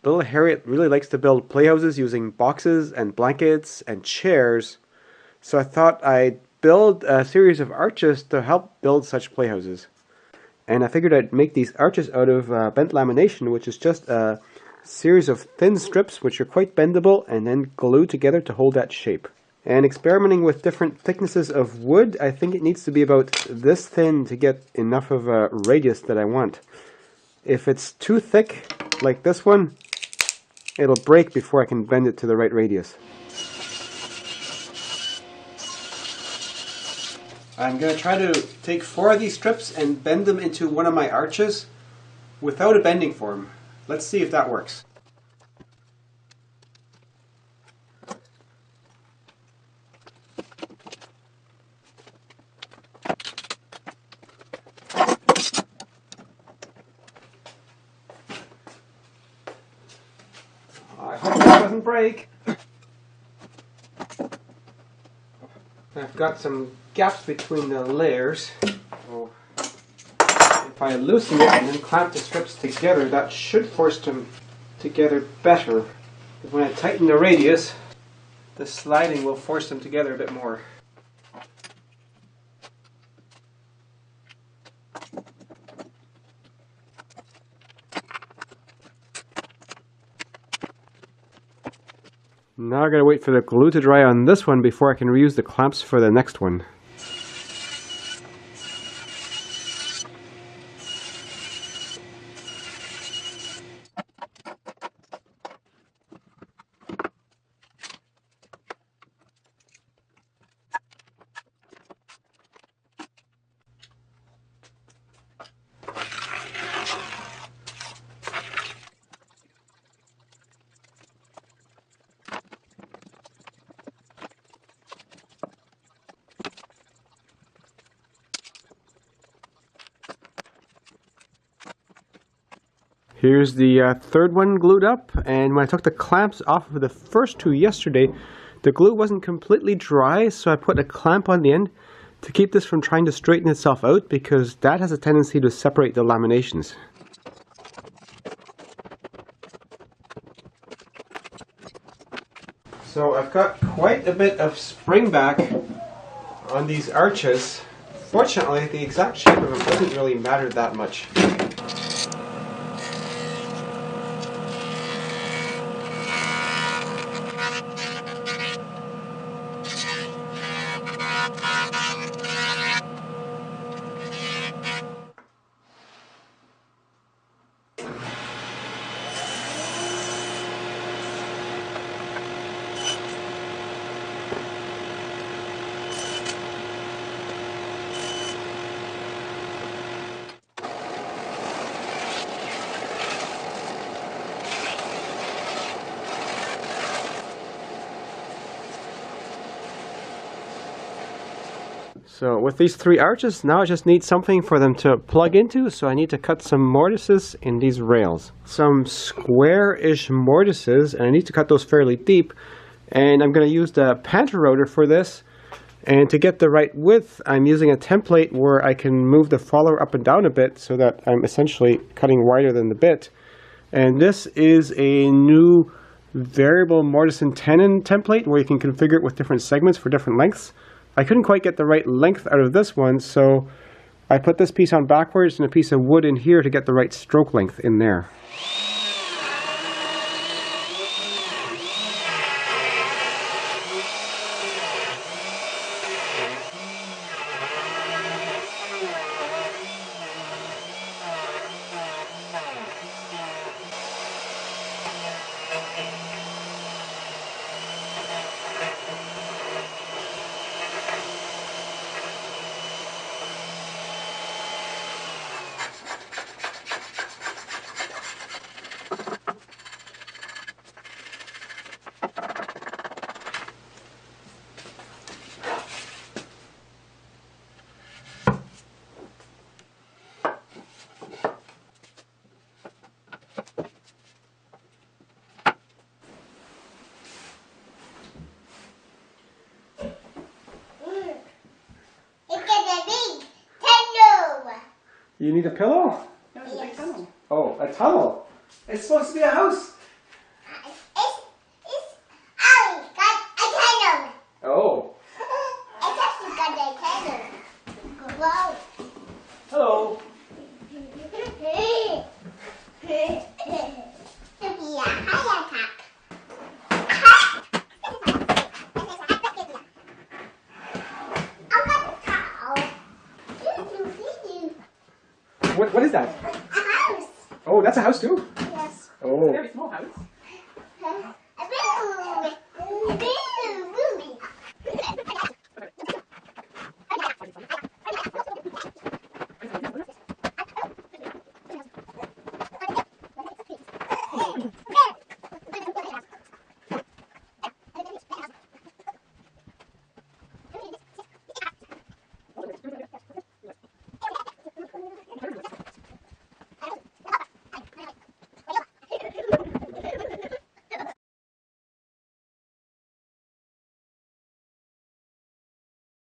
Little Harriet really likes to build playhouses using boxes and blankets and chairs, so I thought I'd build a series of arches to help build such playhouses. And I figured I'd make these arches out of bent lamination, which is just a series of thin strips which are quite bendable and then glued together to hold that shape. And experimenting with different thicknesses of wood, I think it needs to be about this thin to get enough of a radius that I want. If it's too thick, like this one, it'll break before I can bend it to the right radius. I'm going to try to take 4 of these strips and bend them into one of my arches without a bending form. Let's see if that works. I hope that doesn't break. I've got some gaps between the layers. So if I loosen it and then clamp the strips together, that should force them together better. Because when I tighten the radius, the sliding will force them together a bit more. Now I gotta wait for the glue to dry on this one before I can reuse the clamps for the next one. Here's the third one glued up, and when I took the clamps off of the first 2 yesterday, the glue wasn't completely dry, so I put a clamp on the end to keep this from trying to straighten itself out, because that has a tendency to separate the laminations. So I've got quite a bit of spring back on these arches. Fortunately, the exact shape of them doesn't really matter that much. So with these 3 arches, now I just need something for them to plug into, so I need to cut some mortises in these rails. Some square-ish mortises, and I need to cut those fairly deep. And I'm going to use the panther router for this. And to get the right width, I'm using a template where I can move the follower up and down a bit so that I'm essentially cutting wider than the bit. And this is a new variable mortise and tenon template where you can configure it with different segments for different lengths. I couldn't quite get the right length out of this one, so I put this piece on backwards and a piece of wood in here to get the right stroke length in there. You need a pillow? No, it's a big tunnel. Oh, a tunnel. It's supposed to be a house. that's a house too? Yes. Oh. Very small house.